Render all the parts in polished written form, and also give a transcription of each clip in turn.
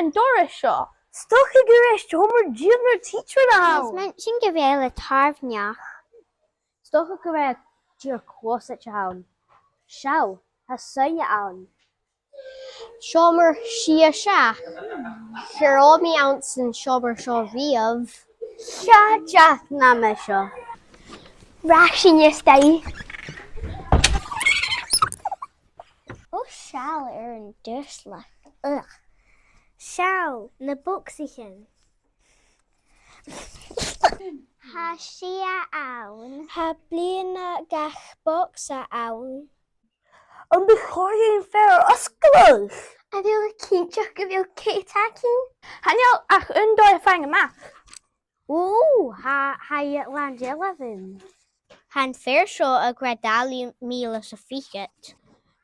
an doras seo. Stocha gur éis tomar díobnar teacher na. Is meant sin go bhfuil le tarmneach. Stocha gur éis díor closet hawn. Shao, has sonia an. Siomer si a seach. Cherómi ounce an siomer seo riamh. Sia Jack na me seo. Rasin is day. Oh, shall an dusla. Ugh. Shall na boxichen. Ha sia awn. Ha blina gach boxa awn. An de choirn fair oscaileach. A bhfuil a cínteach go bhfuil céitacin. Hanneal ach undóir fang amach. Ooh, ha it land 11. Han fair seo a gradali míle sa fichet.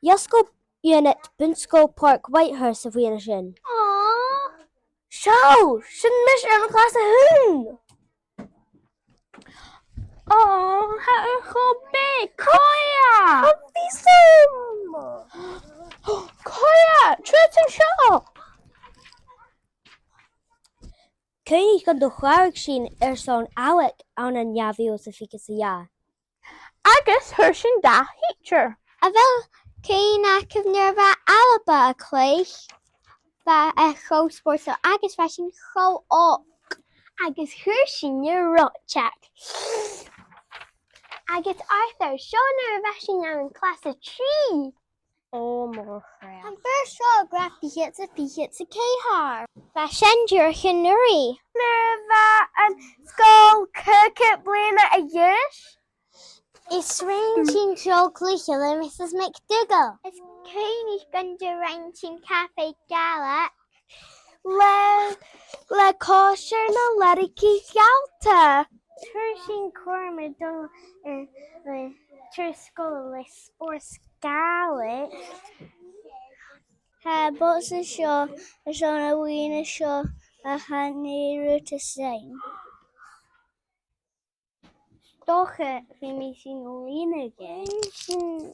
Yosco unit Bun-sgoil Pàirc Whitehirst a bhíana sin. Aww. Shao, sin mis ar an class a hun. Oh, ha yn chwbig. Coia! Abisum! Coia! Trwy'r ti'n sio? Cuimhne gan do chwarig sin son awec an an iafi o sa ficus a ia. Agus hyrsyn da teacher. A fel Cuimhne cyfnirfa alaba a cleich. Ba a cho sport so agus fashion cho ok. Agus hyrsyn your rotchak. Agus Arthur Shona fashion in class of 3. Oh, more friend. And first show graph hits a K-har. Fashion your Henry. Nerva an Skull Kirkit Blana a years? Is ranging show cliche Mrs. McDougall. Is Cuimhne gunda ranging cafe gala. Le kosher na leriki galta. Turshin corma do Turscolis or scarlet. Ha bots a show a shona ween a show a honey root a sign. Stocha fi mi sin olina again. Sin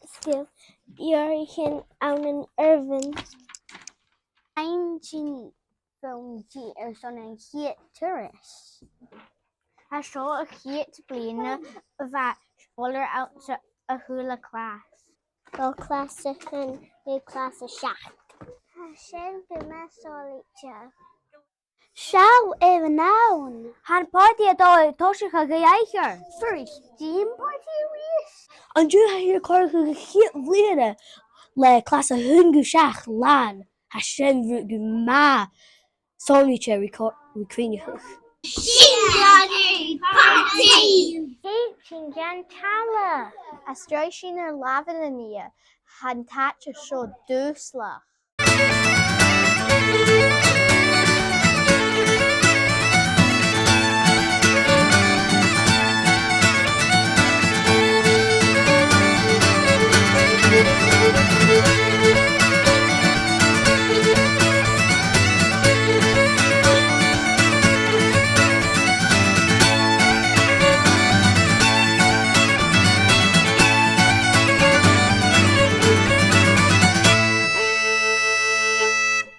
skill Jurgen aan een Irvin. Eindje FilmG son een heet tourist. Hij zou een heet blenen wat scholer uit a hula class. Wel klasse en de klasse schacht. Hij zijn de mesolitje. Shall even noun. Han party a dó toisicha go éicher. First, team party wish. An dú ha hir cor go chiad bbliana le class a hungu seach lán. Ha sin bhú go má sóníte Cuimhne. Slighe party! Teaching Gantala. Astroshin or Lavinania. Han touch a show dúsla.